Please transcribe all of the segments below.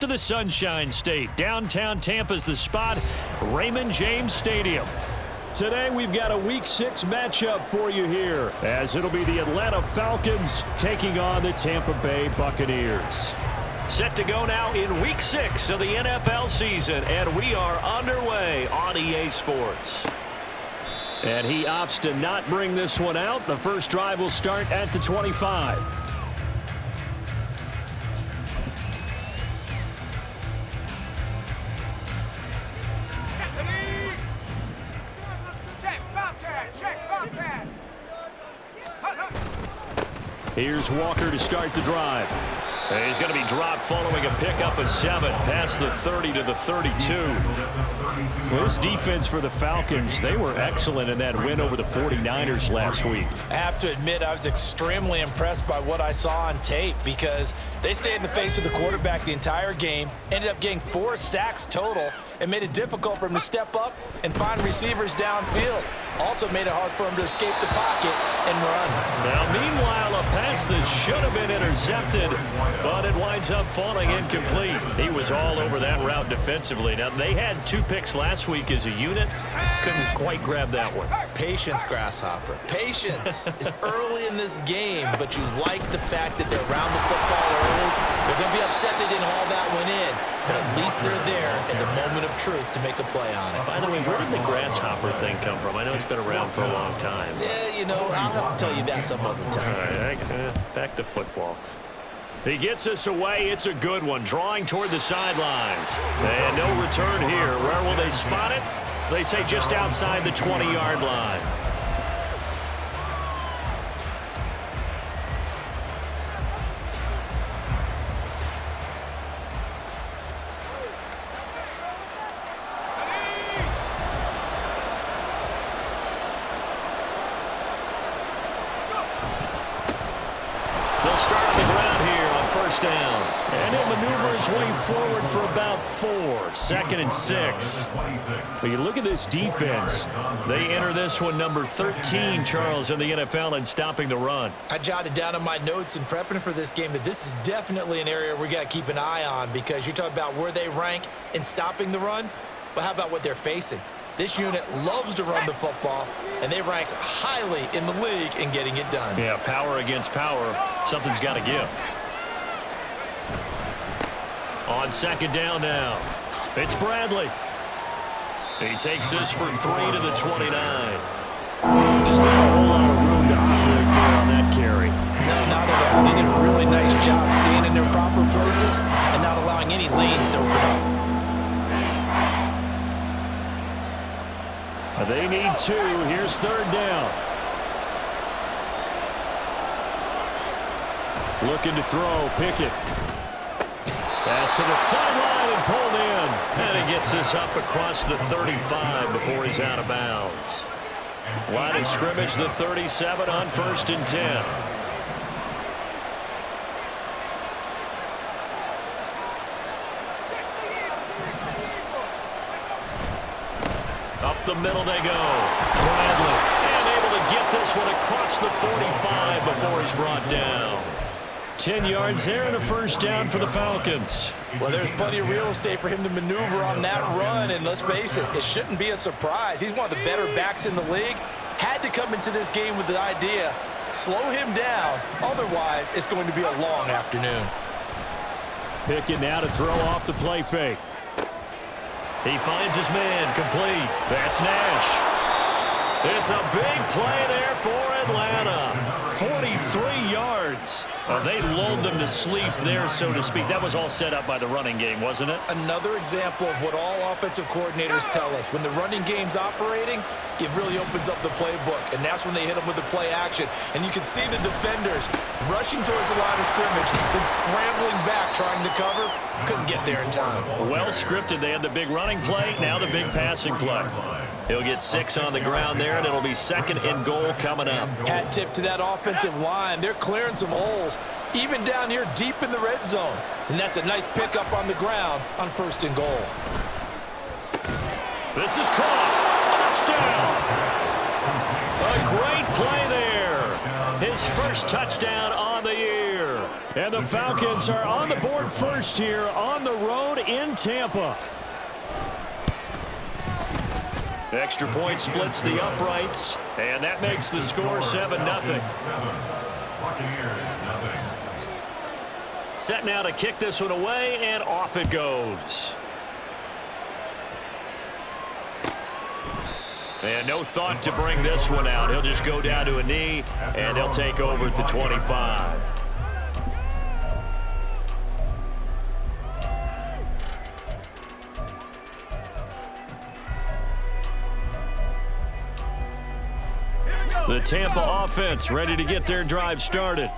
To the Sunshine State. Downtown Tampa's the spot, Raymond James Stadium. Today we've got a Week 6 matchup for you here, as it'll be the Atlanta Falcons taking on the Tampa Bay Buccaneers. Set to go now in Week 6 of the NFL season, and we are underway on EA Sports. And he opts to not bring this one out. The first drive will start at the 25. Here's Walker to start the drive. And he's going to be dropped following a pickup of 7 past the 30 to the 32. This defense for the Falcons, they were excellent in that win over the 49ers last week. I have to admit, I was extremely impressed by what I saw on tape because they stayed in the face of the quarterback the entire game, ended up getting 4 sacks total, and made it difficult for him to step up and find receivers downfield. Also made it hard for him to escape the pocket and run. Now, meanwhile, a pass that should have been intercepted, but it winds up falling incomplete. He was all over that route defensively. Now, they had 2 picks last week as a unit. Couldn't quite grab that one. Patience, Grasshopper. Patience is early in this game, but you like the fact that they're around the football early. They're going to be upset they didn't haul that one in, but at least they're there at the moment of truth to make a play on it. By the way, where did the Grasshopper thing come from? I know it's been around for a long time. Yeah, you know, I'll have to tell you that some other time. All right, back to football. He gets us away. It's a good one, drawing toward the sidelines. And no return here. Where will they spot it? They say just outside the 20-yard line. They'll start on the ground here on first down. And he'll maneuver his way forward for about 4. 2nd and 6. But you look at this defense. They enter this one number 13, Charles, in the NFL in stopping the run. I jotted down in my notes in prepping for this game that this is definitely an area we got to keep an eye on because you talk about where they rank in stopping the run. But how about what they're facing? This unit loves to run the football, and they rank highly in the league in getting it done. Yeah, power against power. Something's got to give. On 2nd down now, it's Bradley. He takes this for 3 to the 29. Just not a whole lot of room to operate there on that carry. No, not at all. They did a really nice job staying in their proper places and not allowing any lanes to open up. They need 2. Here's 3rd down. Looking to throw. Pickett. Pass to the sideline and pulled in. And he gets this up across the 35 before he's out of bounds. Line of scrimmage, the 37 on 1st and 10. Up the middle they go. Bradley. And able to get this one across the 45 before he's brought down. 10 yards there and a first down for the Falcons. Well, there's plenty of real estate for him to maneuver on that run, and let's face it, it shouldn't be a surprise. He's one of the better backs in the league. Had to come into this game with the idea, slow him down, otherwise it's going to be a long afternoon. Pickett now to throw off the play fake. He finds his man, complete. That's Nash. It's a big play there for Atlanta. 43 yards. They lulled them to sleep there, so to speak. That was all set up by the running game, wasn't it? Another example of what all offensive coordinators tell us. When the running game's operating, it really opens up the playbook, and that's when they hit them with the play action. And you can see the defenders rushing towards the line of scrimmage, then scrambling back trying to cover. Couldn't get there in time. Well scripted. They had the big running play, now the big passing play. He'll get 6 on the ground there, and it'll be 2nd and goal coming up. Hat tip to that offensive line. They're clearing some holes, even down here deep in the red zone. And that's a nice pickup on the ground on 1st and goal. This is caught. Touchdown. A great play there. His first touchdown on the year. And the Falcons are on the board first here on the road in Tampa. Extra point splits the uprights, and that makes the score 7-0. Set now to kick this one away, and off it goes. And no thought to bring this one out. He'll just go down to a knee, and he'll take over at the 25. The Tampa offense ready to get their drive started.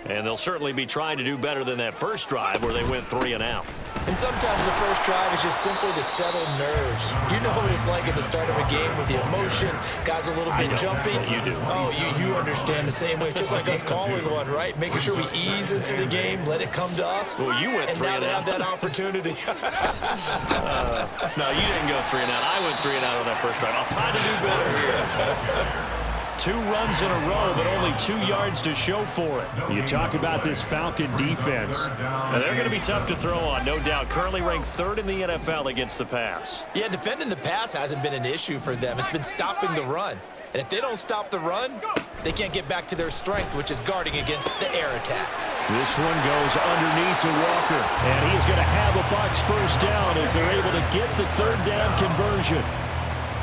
And they'll certainly be trying to do better than that first drive where they went 3 and out. And sometimes the first drive is just simply to settle nerves. You know what it's like at the start of a game with the emotion. Guys a little bit jumpy. You do. Oh, you understand the same way. It's just like us calling one, right? Making sure we ease into the game, let it come to us. Well, you went 3 and out. And now they have that opportunity. No, you didn't go 3 and out. I went 3 and out on that first drive. I'll try to do better here. 2 runs in a row, but only 2 yards to show for it. You talk about this Falcon defense. Now, they're going to be tough to throw on, no doubt. Currently ranked 3rd in the NFL against the pass. Yeah, defending the pass hasn't been an issue for them. It's been stopping the run. And if they don't stop the run, they can't get back to their strength, which is guarding against the air attack. This one goes underneath to Walker. And he's going to have a Bucs first down as they're able to get the 3rd down conversion.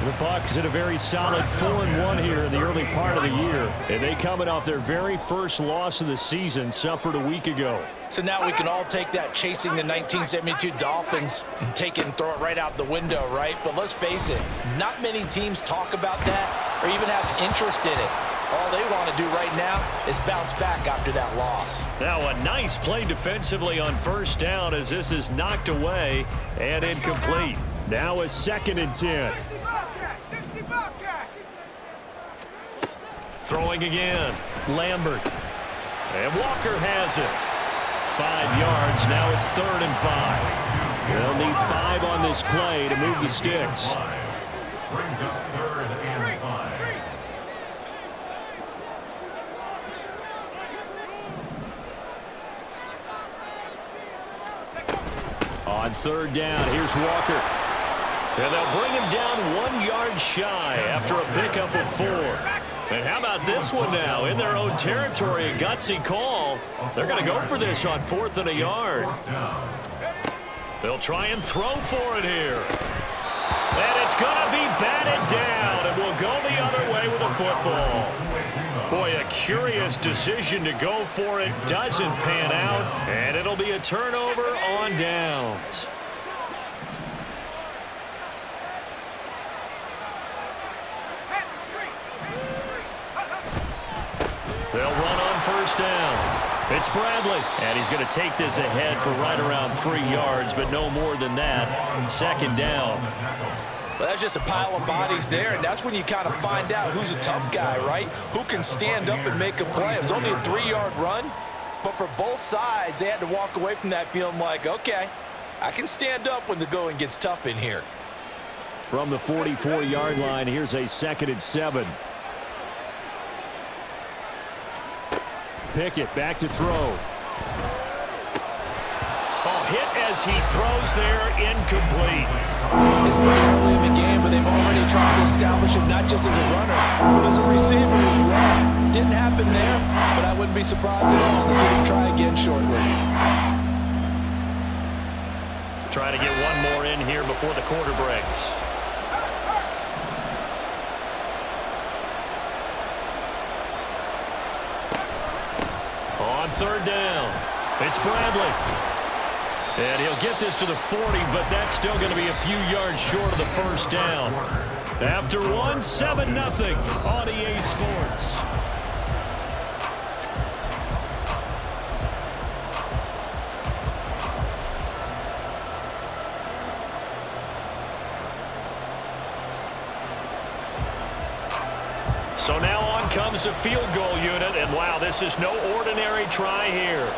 The Bucs at a very solid 4-1 here in the early part of the year. And they coming off their very first loss of the season, suffered a week ago. So now we can all take that chasing the 1972 Dolphins and take it and throw it right out the window, right? But let's face it, not many teams talk about that or even have interest in it. All they want to do right now is bounce back after that loss. Now a nice play defensively on first down as this is knocked away and incomplete. Now a 2nd and 10. Throwing again, Lambert. And Walker has it. 5 yards, now it's 3rd and 5. They'll need 5 on this play to move the sticks. Brings up 3rd and 5. On 3rd down, here's Walker. And they'll bring him down 1 yard shy after a pickup of 4. And how about this one now? In their own territory, a gutsy call. They're going to go for this on 4th and a yard. They'll try and throw for it here. And it's going to be batted down, and we'll go the other way with a football. Boy, a curious decision to go for it. Doesn't pan out, and it'll be a turnover on downs. They'll run on first down. It's Bradley, and he's going to take this ahead for right around 3 yards, but no more than that. 2nd down. Well, that's just a pile of bodies there, and that's when you kind of find out who's a tough guy, right? Who can stand up and make a play. It was only a 3-yard run, but for both sides, they had to walk away from that feeling like, okay, I can stand up when the going gets tough in here. From the 44-yard line, here's a 2nd and 7. Pickett back to throw. Oh, hit as he throws there, incomplete. It's pretty early in the game, but they've already tried to establish him not just as a runner, but as a receiver as well. Didn't happen there, but I wouldn't be surprised at all to see him try again shortly. Try to get one more in here before the quarter breaks. On 3rd down, it's Bradley. And he'll get this to the 40, but that's still going to be a few yards short of the first down. After 1, 7-0 on EA Sports. So now on comes the field goal unit, and wow, this is no ordinary try here.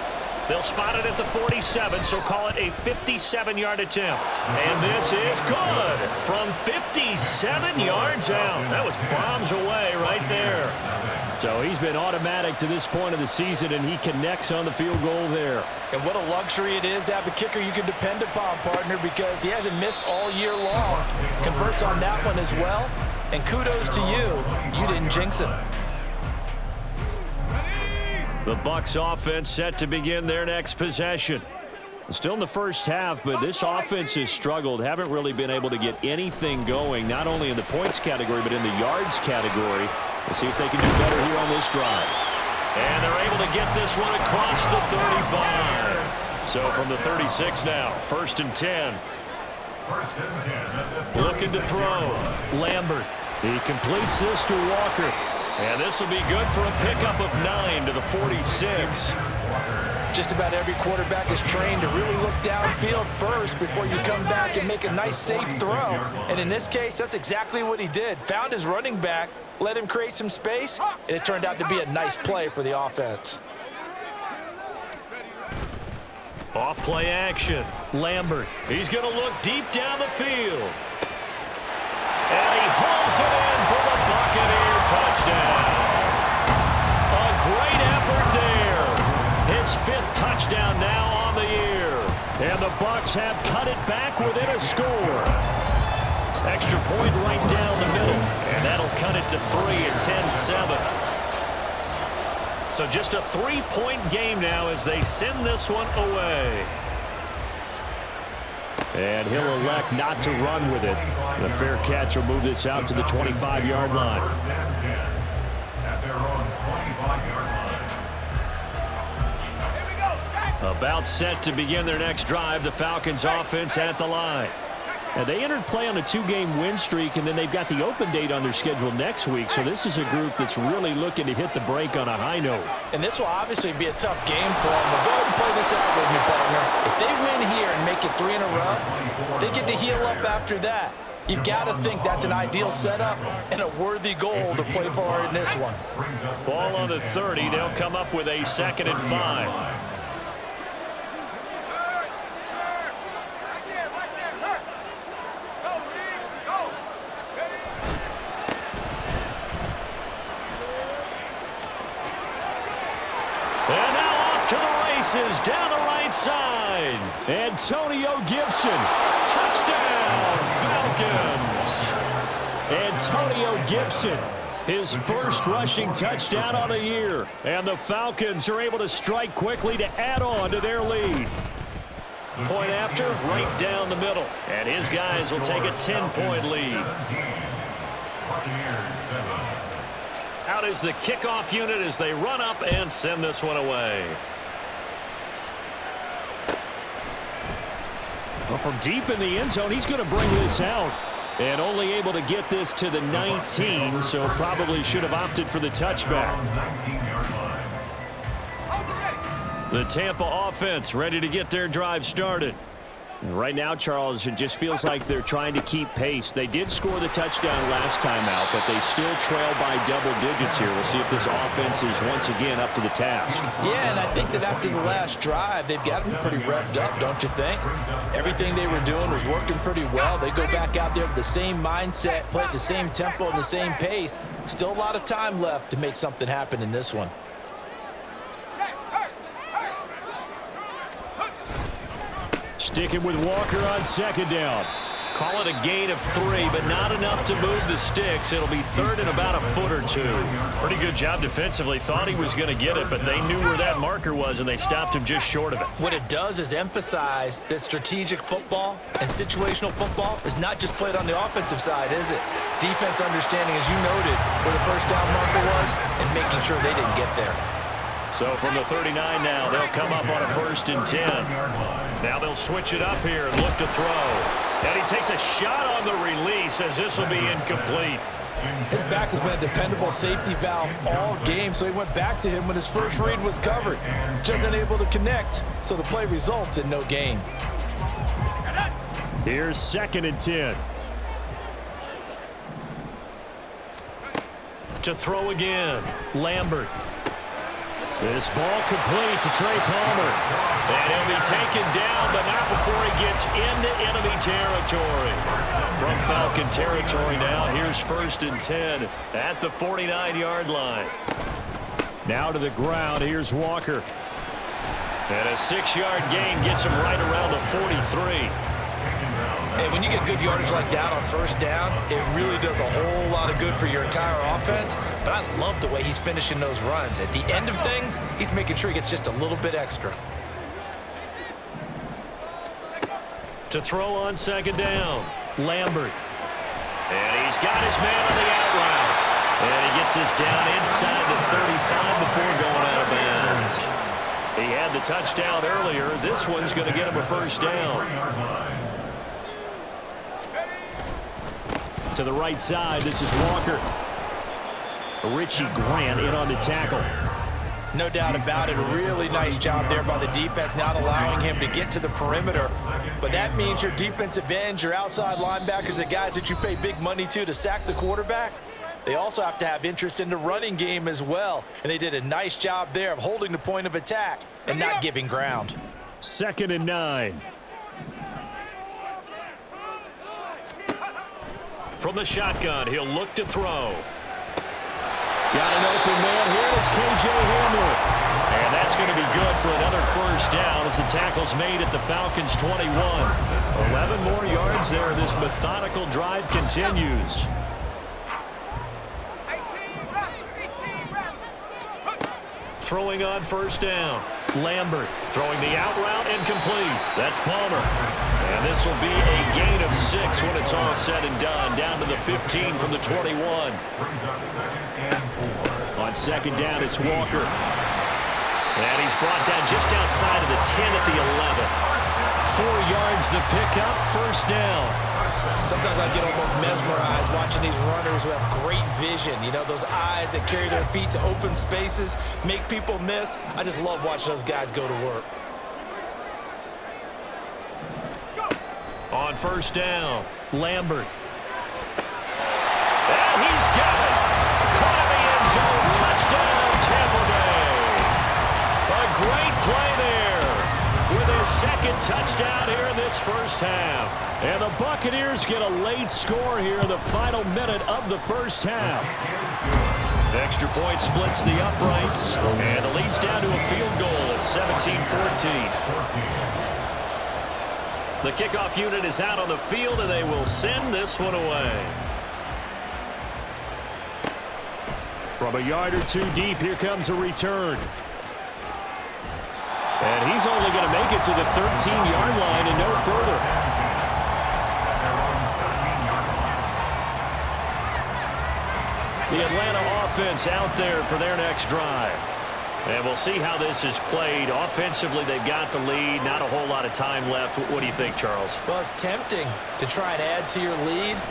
They'll spot it at the 47, so call it a 57-yard attempt. And this is good from 57 yards out. That was bombs away right there. So he's been automatic to this point of the season, and he connects on the field goal there. And what a luxury it is to have a kicker you can depend upon, partner, because he hasn't missed all year long. Converts on that one as well. And kudos to you. You didn't jinx him. The Bucs offense set to begin their next possession. Still in the first half, but this offense has struggled. Haven't really been able to get anything going, not only in the points category, but in the yards category. We'll see if they can do better here on this drive. And they're able to get this one across the 35. So from the 36 now, 1st and 10. Looking to throw. Lambert. He completes this to Walker. And this will be good for a pickup of 9 to the 46. Just about every quarterback is trained to really look downfield first before you come back and make a nice, safe throw. And in this case, that's exactly what he did. Found his running back, let him create some space, and it turned out to be a nice play for the offense. Off play action. Lambert. He's going to look deep down the field. And he hauls it in for the Buccaneer touchdown. A great effort there. His 5th touchdown now on the year. And the Bucs have cut it back within a score. Extra point right down the middle. And that'll cut it to 3 at 10-7. So just a 3-point game now as they send this one away. And he'll elect not to run with it. The fair catch will move this out to the 25-yard line. About set to begin their next drive, the Falcons offense at the line. Now, they entered play on a 2-game win streak, and then they've got the open date on their schedule next week. So this is a group that's really looking to hit the break on a high note. And this will obviously be a tough game for them. But go ahead and play this out with me, partner. If they win here and make it 3 in a row, they get to heal up after that. You've got to think that's an ideal setup and a worthy goal to play for in this one. Ball on the 30. They'll come up with a 2nd and 5. Down the right side. Antonio Gibson. Touchdown, Falcons. Antonio Gibson. His first rushing touchdown on the year. And the Falcons are able to strike quickly to add on to their lead. Point after, right down the middle. And his guys will take a 10-point lead. Out is the kickoff unit as they run up and send this one away. Well, from deep in the end zone, he's going to bring this out. And only able to get this to the 19, so probably should have opted for the touchback. The Tampa offense ready to get their drive started. Right now, Charles, it just feels like they're trying to keep pace. They did score the touchdown last time out, but they still trail by double digits here. We'll see if this offense is once again up to the task. Yeah, and I think that after the last drive, they've gotten pretty revved up, don't you think? Everything they were doing was working pretty well. They go back out there with the same mindset, play at the same tempo and the same pace. Still a lot of time left to make something happen in this one. Sticking with Walker on 2nd down. Call it a gain of 3, but not enough to move the sticks. It'll be 3rd and about a foot or 2. Pretty good job defensively. Thought he was going to get it, but they knew where that marker was, and they stopped him just short of it. What it does is emphasize that strategic football and situational football is not just played on the offensive side, is it? Defense understanding, as you noted, where the first down marker was and making sure they didn't get there. So from the 39 now, they'll come up on a 1st and 10. Now they'll switch it up here and look to throw. And he takes a shot on the release as this will be incomplete. His back has been a dependable safety valve all game, so he went back to him when his first read was covered. Just unable to connect, so the play results in no gain. Here's 2nd and 10. To throw again, Lambert. This ball complete to Trey Palmer. And he'll be taken down, but not before he gets into enemy territory. From Falcon territory now, here's 1st and 10 at the 49-yard line. Now to the ground, here's Walker. And a 6-yard gain gets him right around the 43. Hey, when you get good yardage like that on 1st down, it really does a whole lot of good for your entire offense. But I love the way he's finishing those runs. At the end of things, he's making sure he gets just a little bit extra. To throw on 2nd down, Lambert. And he's got his man on the out route. And he gets this down inside the 35 before going out of bounds. He had the touchdown earlier. This one's going to get him a 1st down. To the right side, this is Walker. Richie Grant in on the tackle. No doubt about it. A really nice job there by the defense, not allowing him to get to the perimeter. But that means your defensive ends, your outside linebackers, the guys that you pay big money to sack the quarterback, they also have to have interest in the running game as well. And they did a nice job there of holding the point of attack and not giving ground. 2nd and 9. From the shotgun, he'll look to throw. Got an open man here. It's K.J. Hamler. And that's going to be good for another 1st down as the tackle's made at the Falcons' 21. 11 more yards there. This methodical drive continues. Throwing on 1st down. Lambert throwing the out route and complete. That's Palmer. And this will be a gain of 6 when it's all said and done. Down to the 15 from the 21. On 2nd down, it's Walker. And he's brought down just outside of the 10 at the 11. 4 yards the pickup, 1st down. Sometimes I get almost mesmerized watching these runners who have great vision. You know, those eyes that carry their feet to open spaces, make people miss. I just love watching those guys go to work. On 1st down, Lambert. And he's got it. Caught in the end zone. Touchdown, Tampa Bay. A great play there with his 2nd touchdown here in this 1st half. And the Buccaneers get a late score here in the final minute of the 1st half. Extra point splits the uprights, and the lead's down to a field goal at 17-14. The kickoff unit is out on the field, and they will send this one away. From a yard or 2 deep, here comes a return. And he's only going to make it to the 13-yard line and no further. The Atlanta offense out there for their next drive. And we'll see how this is played. Offensively, they've got the lead. Not a whole lot of time left. What do you think, Charles? Well, it's tempting to try and add to your lead,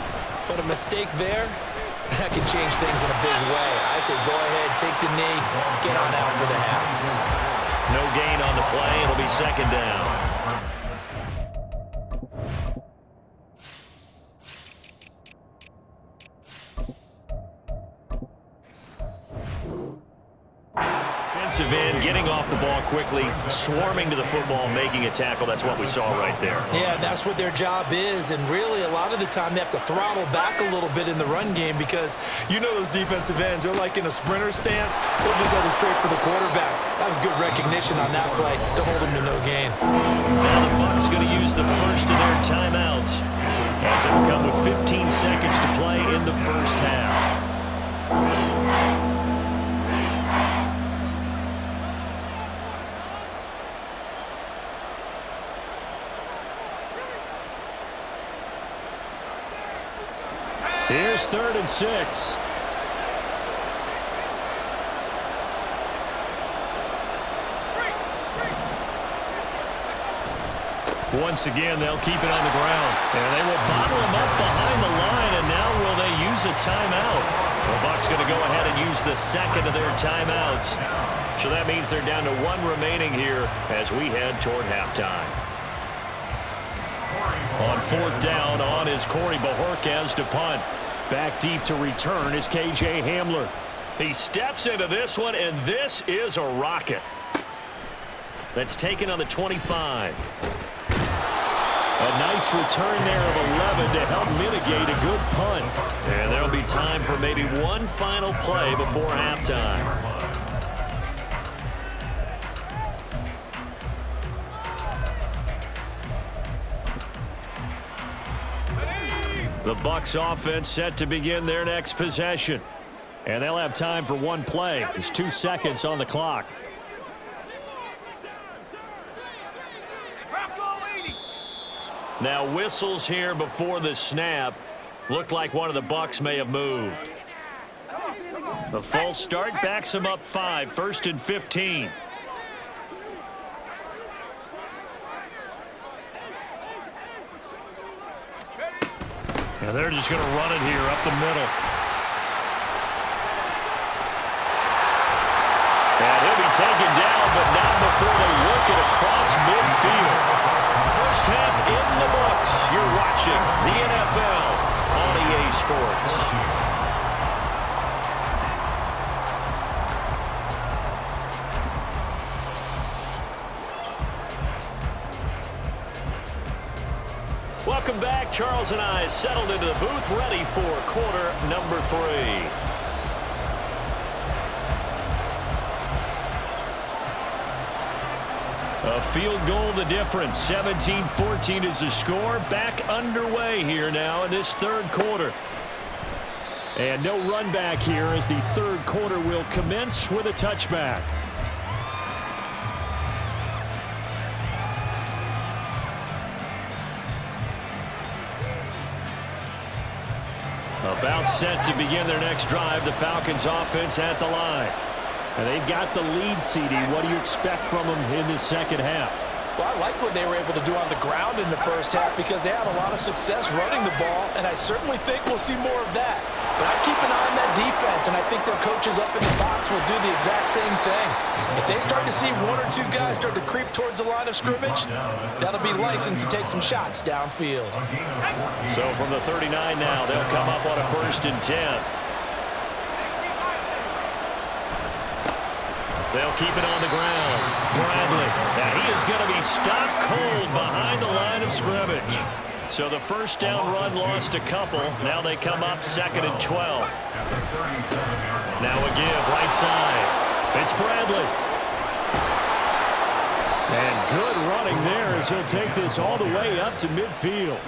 but a mistake there, that can change things in a big way. I say go ahead, take the knee, get on out for the half. No gain on the play. It'll be 2nd down. Defensive end getting off the ball quickly, swarming to the football, making a tackle. That's what we saw right there. Yeah, that's what their job is, and really a lot of the time they have to throttle back a little bit in the run game because you know those defensive ends, they're like in a sprinter stance. They're just headed straight for the quarterback. That was good recognition on that play to hold him to no gain. Now the Bucs going to use the first of their timeouts as it will come with 15 seconds to play in the 1st half. Here's 3rd and 6. Once again, they'll keep it on the ground. And they will bottle him up behind the line, and now will they use a timeout? The Bucs going to go ahead and use the 2nd of their timeouts. So that means they're down to 1 remaining here as we head toward halftime. On 4th down, on is Corey Bojorquez to punt. Back deep to return is K.J. Hamler. He steps into this one, and this is a rocket. That's taken on the 25. A nice return there of 11 to help mitigate a good punt. And there'll be time for maybe one final play before halftime. The Bucs offense set to begin their next possession. And they'll have time for one play. There's 2 seconds on the clock. Now whistles here before the snap. Looked like one of the Bucs may have moved. The false start backs him up 5, 1st and 15. And they're just going to run it here up the middle. And he'll be taken down, but not before they work it across midfield. First half in the books. You're watching the NFL on EA Sports. Welcome back. Charles and I settled into the booth, ready for quarter number 3. A field goal the difference. 17-14 is the score. Back underway here now in this third quarter. And no run back here as the third quarter will commence with a touchback. About set to begin their next drive. The Falcons offense at the line. And they've got the lead, CD. What do you expect from them in the second half? Well, I like what they were able to do on the ground in the first half because they had a lot of success running the ball, and I certainly think we'll see more of that. But I keep an eye on that defense, and I think their coaches up in the box will do the exact same thing. If they start to see 1 or 2 guys start to creep towards the line of scrimmage, that'll be licensed to take some shots downfield. So from the 39 now, they'll come up on a 1st and 10. They'll keep it on the ground. Bradley. Now he is going to be stopped cold behind the line of scrimmage. So the first down run lost a couple. Now they come up 2nd and 12. Now a give right side. It's Bradley. And good running there as he'll take this all the way up to midfield.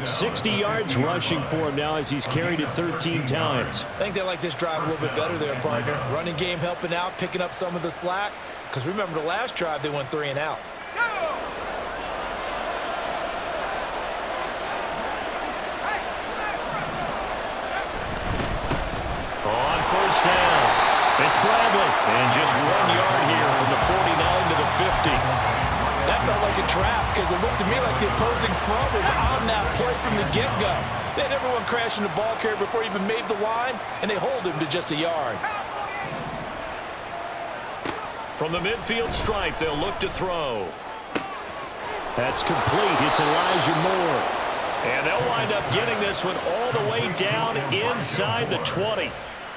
60 yards rushing for him now as he's carried it 13 times. I think they like this drive a little bit better there, partner. Running game helping out, picking up some of the slack. Because remember the last drive, they went 3 and out. On first down. It's Bradley. And just 1 yard here from the 49 to the 50. That felt like a trap because it looked to me like the opposing front was on that play from the get-go. They had everyone crashing the ball carrier before he even made the line, and they hold him to just a yard. From the midfield stripe, they'll look to throw. That's complete. It's Elijah Moore. And they'll wind up getting this one all the way down inside the 20.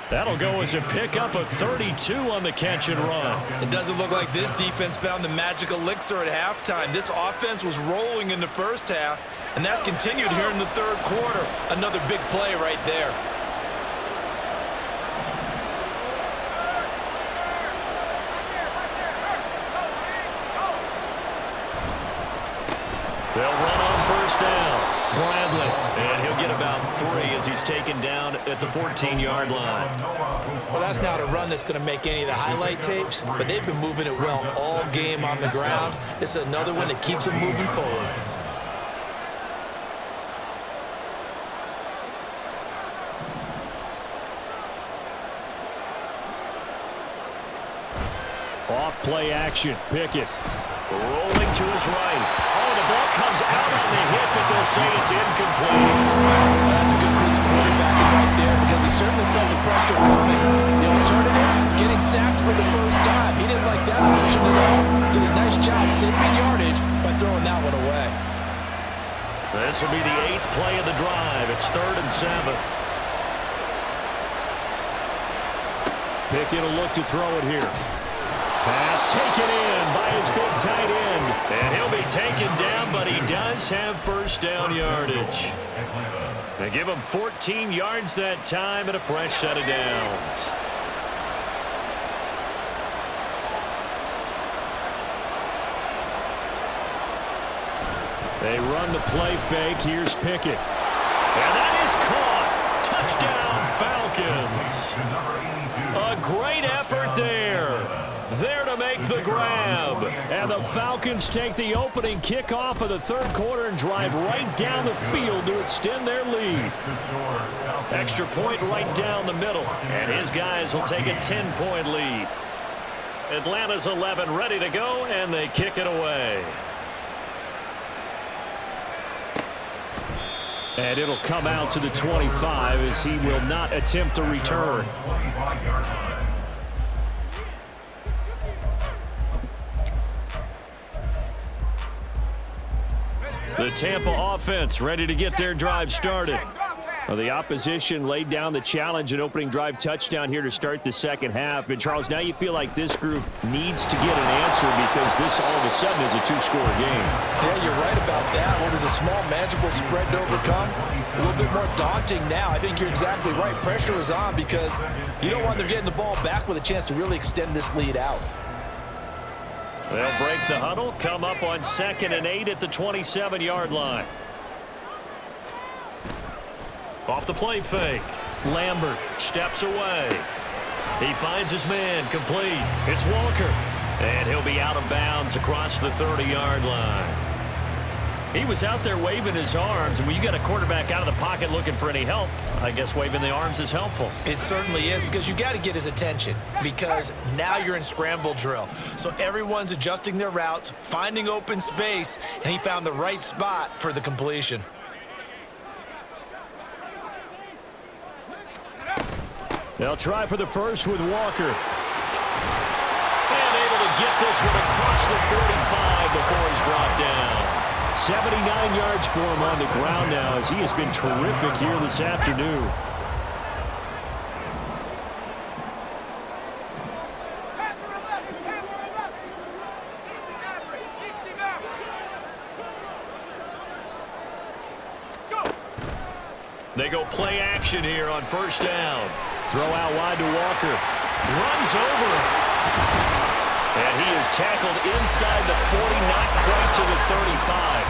That'll go as a pickup of 32 on the catch and run. It doesn't look like this defense found the magic elixir at halftime. This offense was rolling in the first half, and that's continued here in the third quarter. Another big play right there. They'll run on first down. Bradley, and he'll get about 3 as he's taken down at the 14-yard line. Well, that's not a run that's going to make any of the highlight tapes, but they've been moving it well all game on the ground. This is another one that keeps them moving forward. Off play action. Pickett rolling to his right. Oh, the ball comes out on the hit, but they'll say it's incomplete. That's a good piece of quarterbacking right there because he certainly felt the pressure coming. The alternative, getting sacked for the first time. He didn't like that option at all. Did a nice job saving yardage by throwing that one away. This will be the 8th play of the drive. It's 3rd and 7. Pickett will look to throw it here. Pass taken in by his big tight end. And he'll be taken down, but he does have first down yardage. They give him 14 yards that time and a fresh set of downs. They run the play fake. Here's Pickett. And that is caught. Touchdown, Falcons. A great effort there. There to make the grab. And the Falcons take the opening kickoff of the third quarter and drive right down the field to extend their lead. Extra point right down the middle. And his guys will take a 10-point lead. Atlanta's 11 ready to go, and they kick it away. And it'll come out to the 25 as he will not attempt to return. The Tampa offense ready to get their drive started. Well, the opposition laid down the challenge and opening drive touchdown here to start the second half. And, Charles, now you feel like this group needs to get an answer because this all of a sudden is a two-score game. Yeah, you're right about that. What was a small, manageable spread to overcome? A little bit more daunting now. I think you're exactly right. Pressure is on because you don't want them getting the ball back with a chance to really extend this lead out. They'll break the huddle, come up on 2nd and 8 at the 27-yard line. Off the play fake. Lambert steps away. He finds his man complete. It's Walker. And he'll be out of bounds across the 30-yard line. He was out there waving his arms, and when you got a quarterback out of the pocket looking for any help, I guess waving the arms is helpful. It certainly is, because you got to get his attention, because now you're in scramble drill. So everyone's adjusting their routes, finding open space, and he found the right spot for the completion. They'll try for the first with Walker. And able to get this one across the 45 before he's brought down. 79 yards for him on the ground now as he has been terrific here this afternoon. They go play action here on first down. Throw out wide to Walker. Runs over. And he is tackled inside the 40, not quite to the 35.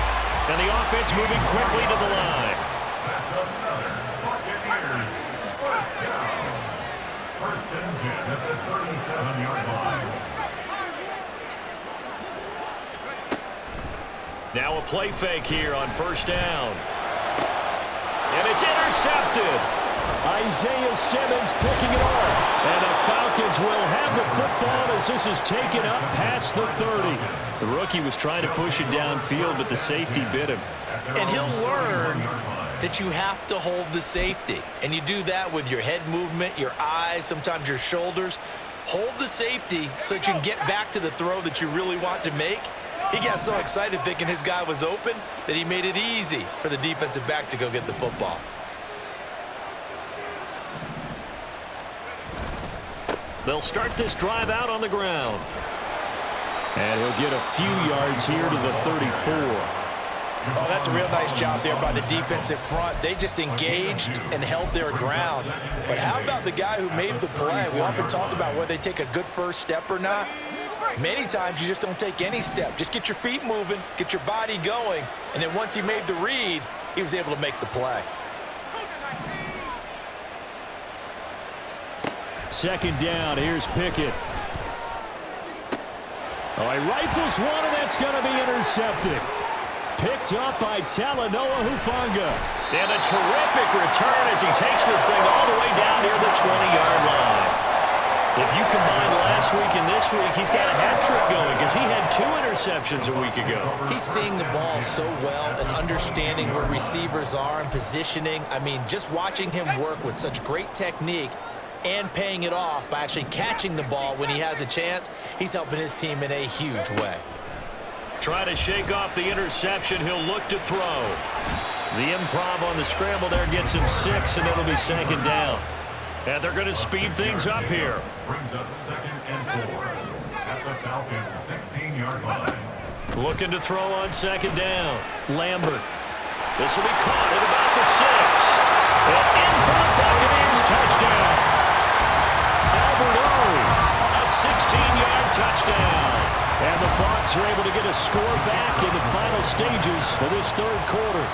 And the offense moving quickly to the line. That's another Buccaneers first down. 1st and 10 at the 37-yard line. Now a play fake here on first down. And it's intercepted. Isaiah Simmons picking it off. And the Falcons will have the football as this is taken up past the 30. The rookie was trying to push it downfield, but the safety bit him. And he'll learn that you have to hold the safety. And you do that with your head movement, your eyes, sometimes your shoulders. Hold the safety so that you can get back to the throw that you really want to make. He got so excited thinking his guy was open that he made it easy for the defensive back to go get the football. They'll start this drive out on the ground. And he'll get a few yards here to the 34. Oh, that's a real nice job there by the defensive front. They just engaged and held their ground. But how about the guy who made the play? We often talk about whether they take a good first step or not. Many times you just don't take any step. Just get your feet moving, get your body going, and then once he made the read, he was able to make the play. 2nd down, here's Pickett. Oh, he rifles one, and that's going to be intercepted. Picked up by Talanoa Hufanga. And a terrific return as he takes this thing all the way down near the 20-yard line. If you combine last week and this week, he's got a hat trick going because he had 2 interceptions a week ago. He's seeing the ball so well and understanding where receivers are and positioning. I mean, just watching him work with such great technique and paying it off by actually catching the ball when he has a chance, he's helping his team in a huge way. Try to shake off the interception. He'll look to throw. The improv on the scramble there gets him 6, and it'll be 2nd down. And they're going to speed things up here. Brings up 2nd and 4 at the Falcons' 16-yard line. Looking to throw on 2nd down. Lambert. This will be caught at about the 6. And in for the Buccaneers touchdown. Albert a 16-yard touchdown. And the Bucs are able to get a score back in the final stages of this 3rd quarter.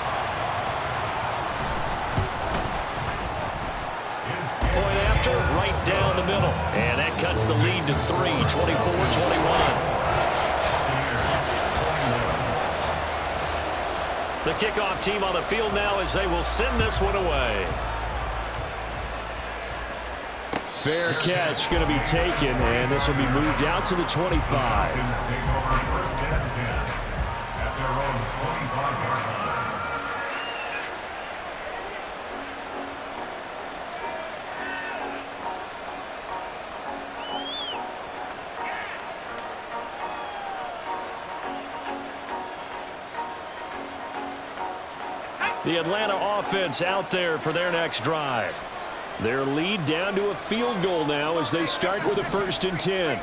Point after, right down the middle. And that cuts the lead to 3, 24-21. The kickoff team on the field now as they will send this one away. Fair catch going to be taken, and this will be moved out to the 25. Falcons take over 1st and 10 at their own 25-yard line. The Atlanta offense out there for their next drive. Their lead down to a field goal now as they start with a 1st and 10.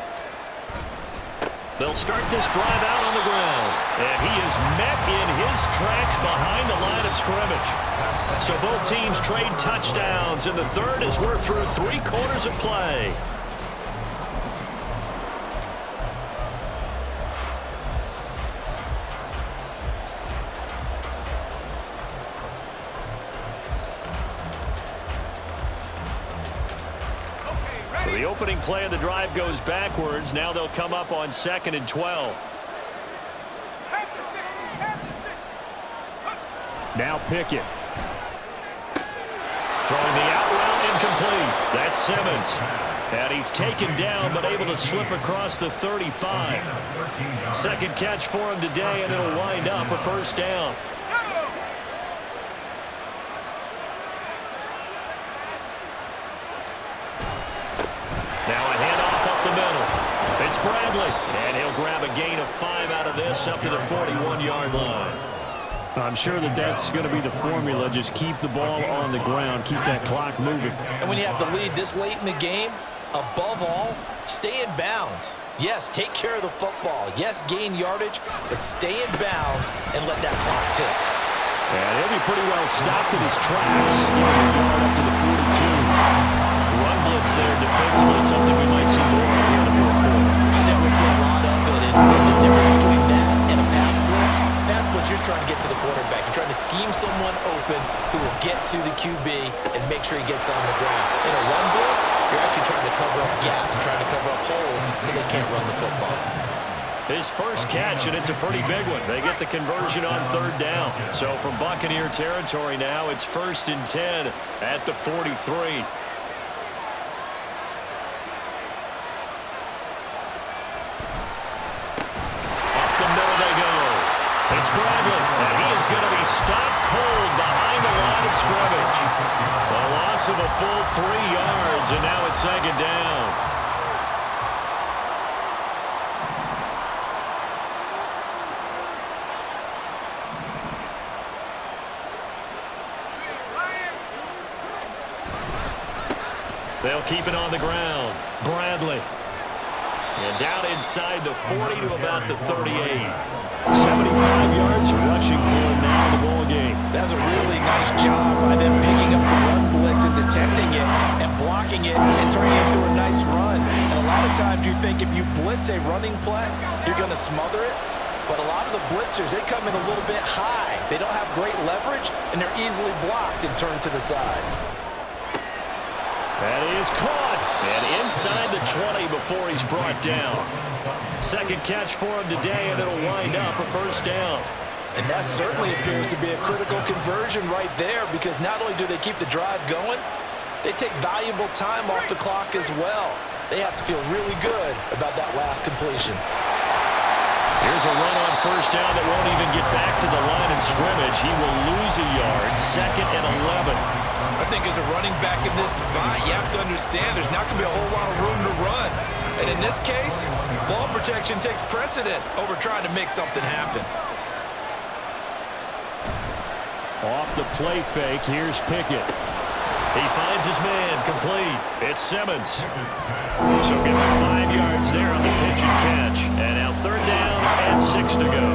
They'll start this drive out on the ground. And he is met in his tracks behind the line of scrimmage. So both teams trade touchdowns in the 3rd as we're through 3 quarters of play. The opening play of the drive goes backwards. Now they'll come up on 2nd and 12. Now Pickett. Throwing the out route incomplete. That's Simmons. And he's taken down but able to slip across the 35. 2nd catch for him today, and it'll wind up a 1st down. It's Bradley, and he'll grab a gain of 5 out of this up to the 41-yard line. I'm sure that's going to be the formula. Just keep the ball on the ground, keep that clock moving. And when you have the lead this late in the game, above all, stay in bounds. Yes, take care of the football. Yes, gain yardage, but stay in bounds and let that clock tick. And he'll be pretty well stopped in his tracks, giving a yard up to the 42. Run blitz there defensively, something we might see more of here in the 4th quarter. I think we'll see a lot of it, and the difference between that and a pass blitz, you're just trying to get to the quarterback. You're trying to scheme someone open who will get to the QB and make sure he gets on the ground. In a run blitz, you're actually trying to cover up gaps, trying to cover up holes so they can't run the football. His first catch, and it's a pretty big one. They get the conversion on 3rd down. So from Buccaneer territory now, it's 1st and 10 at the 43. It's Bradley, and he is going to be stopped cold behind the line of scrimmage. A loss of a full 3 yards, and now it's 2nd down. They'll keep it on the ground. Bradley. And down inside the 40 to about the 38. 75 yards rushing for him now in the ball game. That's a really nice job by them picking up the run blitz and detecting it and blocking it and turning it into a nice run. And a lot of times you think if you blitz a running play, you're going to smother it. But a lot of the blitzers, they come in a little bit high. They don't have great leverage, and they're easily blocked and turned to the side. That is caught. And inside the 20 before he's brought down. 2nd catch for him today, and it'll wind up a 1st down. And that certainly appears to be a critical conversion right there, because not only do they keep the drive going, they take valuable time off the clock as well. They have to feel really good about that last completion. Here's a run on 1st down that won't even get back to the line of scrimmage. He will lose a yard. 2nd and 11. I think as a running back in this spot, you have to understand there's not going to be a whole lot of room to run. And in this case, ball protection takes precedent over trying to make something happen. Off the play fake, here's Pickett. He finds his man, complete. It's Simmons. So give him 5 yards there on the pitch and catch. And now 3rd down and 6 to go.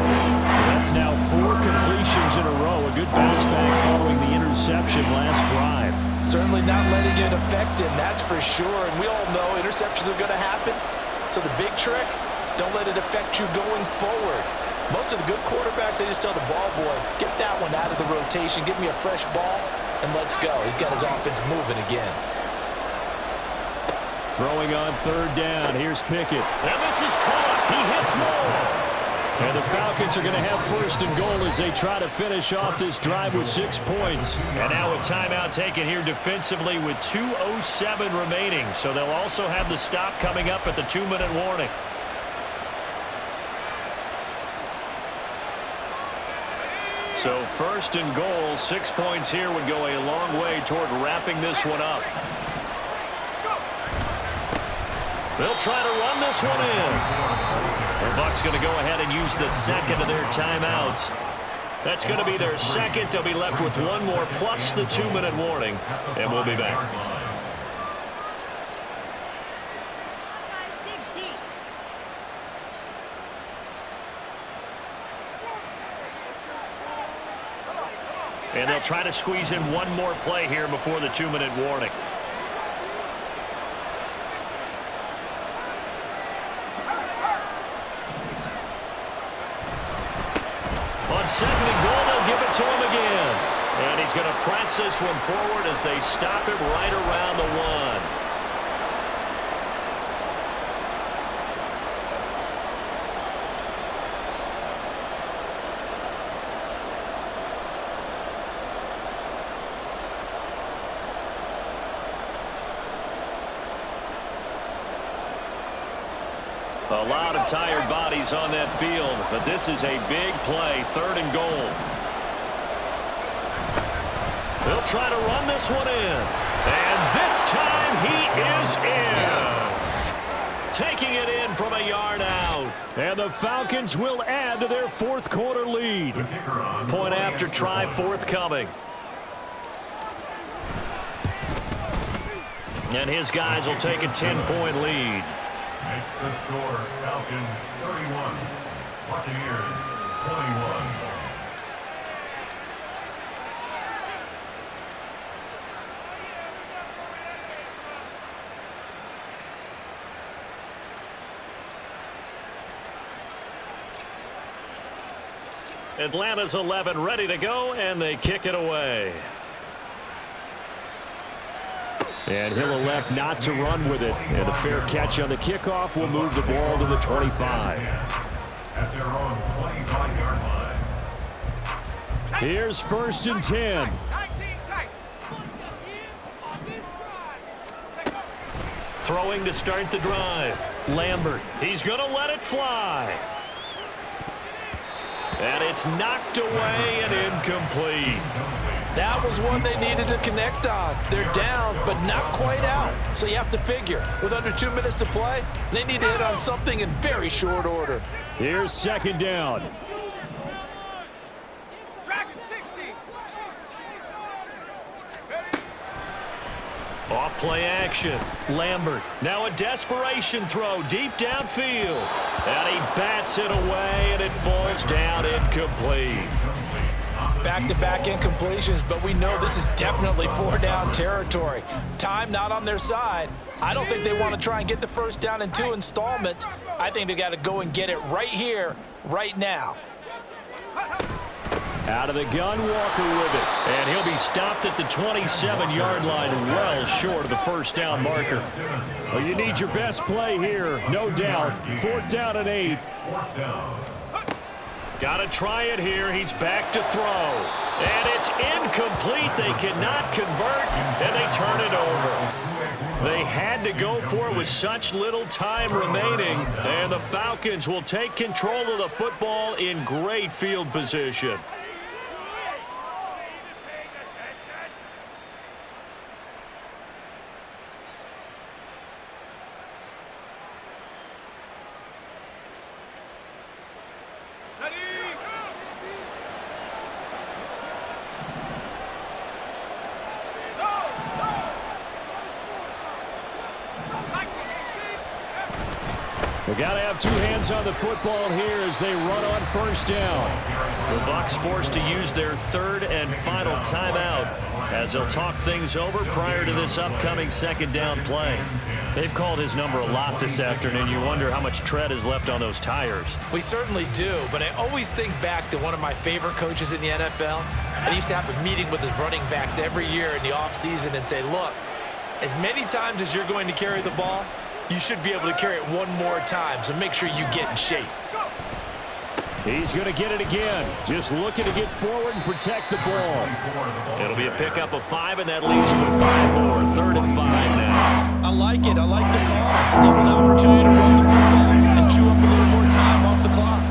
That's now 4 completions in a row. A good bounce back following the interception last drive. Certainly not letting it affect him, that's for sure. And we all know interceptions are going to happen. So the big trick, don't let it affect you going forward. Most of the good quarterbacks, they just tell the ball boy, get that one out of the rotation, give me a fresh ball, and let's go. He's got his offense moving again. Throwing on 3rd down. Here's Pickett. And this is caught. He hits Moore. And the Falcons are going to have 1st and goal as they try to finish off this drive with 6 points. And now a timeout taken here defensively with 2:07 remaining. So they'll also have the stop coming up at the 2-minute warning. So 1st and goal, 6 points here would go a long way toward wrapping this one up. They'll try to run this one in. The Bucs going to go ahead and use the 2nd of their timeouts. That's going to be their 2nd. They'll be left with 1 more plus the 2-minute warning, and we'll be back. And they'll try to squeeze in 1 more play here before the 2-minute warning. On 2nd and goal, they'll give it to him again. And he's going to press this one forward as they stop him right around the 1. A lot of tired bodies on that field, but this is a big play, 3rd and goal. They'll try to run this one in. And this time he is in. Yes. Taking it in from a yard out. And the Falcons will add to their 4th quarter lead. Point after try forthcoming. And his guys will take a 10-point lead. Makes the score Falcons 31, Buccaneers 21. Atlanta's 11 ready to go, and they kick it away. And he'll elect not to run with it. And a fair catch on the kickoff will move the ball to the 25. At their own 25-yard line. Here's 1st and 10. Throwing to start the drive. Lambert. He's going to let it fly. And it's knocked away and incomplete. That was one they needed to connect on. They're down, but not quite out. So you have to figure, with under 2 minutes to play, they need to hit on something in very short order. Here's 2nd down. Off play action. Lambert. Now a desperation throw deep downfield. And he bats it away, and it falls down incomplete. Back-to-back incompletions, but we know this is definitely 4-down territory. Time not on their side. I don't think they want to try and get the 1st down in 2 installments. I think they got to go and get it right here, right now. Out of the gun, Walker with it. And he'll be stopped at the 27-yard line, well short of the 1st down marker. Well, you need your best play here, no doubt. 4th down and 8. Got to try it here. He's back to throw. And it's incomplete. They cannot convert, and they turn it over. They had to go for it with such little time remaining, and the Falcons will take control of the football in great field position. They got to have two hands on the football here as they run on first down. The Bucs forced to use their third and final timeout as they'll talk things over prior to this upcoming second down play. They've called his number a lot this afternoon. You wonder how much tread is left on those tires. We certainly do, but I always think back to one of my favorite coaches in the NFL. And he used to have a meeting with his running backs every year in the offseason and say, look, as many times as you're going to carry the ball, you should be able to carry it one more time, so make sure you get in shape. He's going to get it again. Just looking to get forward and protect the ball. It'll be a pickup of 5, and that leaves him with 5 more. 3rd and 5 now. I like it. I like the call. Still an opportunity to run the football and chew up a little more time off the clock.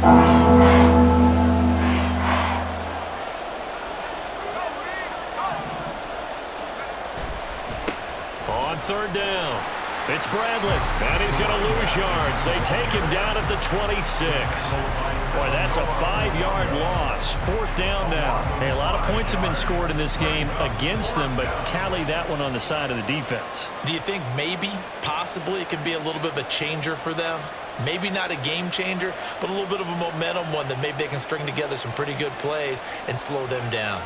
On 3rd down, it's Bradley, and he's going to lose yards. They take him down at the 26. Boy, that's a 5-yard loss. 4th down now. Hey, a lot of points have been scored in this game against them, but tally that one on the side of the defense. Do you think maybe, possibly, it could be a little bit of a changer for them? Maybe not a game changer, but a little bit of a momentum one that maybe they can string together some pretty good plays and slow them down.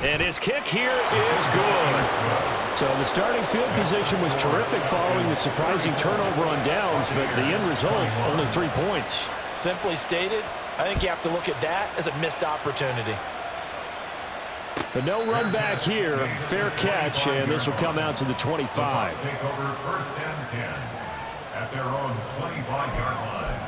And his kick here is good. So the starting field position was terrific following the surprising turnover on downs, but the end result, only 3 points. Simply stated, I think you have to look at that as a missed opportunity. But no run back here. Fair catch, and this will come out to the 25. Take over 1st and 10 at their own 25-yard line.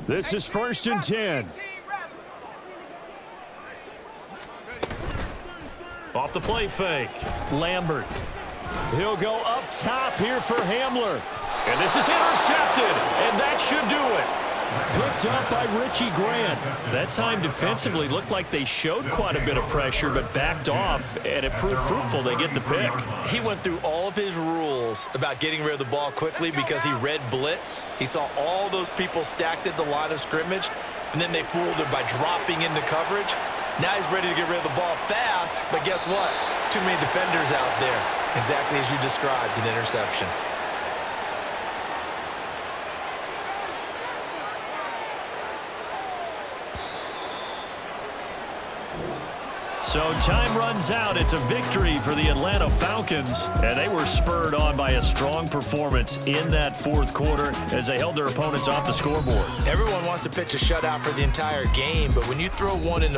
This is 1st and 10. Off the play fake. Lambert. He'll go up top here for Hamler. And this is intercepted, and that should do it. Picked up by Richie Grant. That time defensively looked like they showed quite a bit of pressure, but backed off, and it proved fruitful. They get the pick. He went through all of his rules about getting rid of the ball quickly because he read blitz. He saw all those people stacked at the line of scrimmage, and then they fooled him by dropping into coverage. Now he's ready to get rid of the ball fast, but guess what? Too many defenders out there. Exactly as you described, an interception. So time runs out. It's a victory for the Atlanta Falcons, and they were spurred on by a strong performance in that 4th quarter as they held their opponents off the scoreboard. Everyone wants to pitch a shutout for the entire game, but when you throw one in the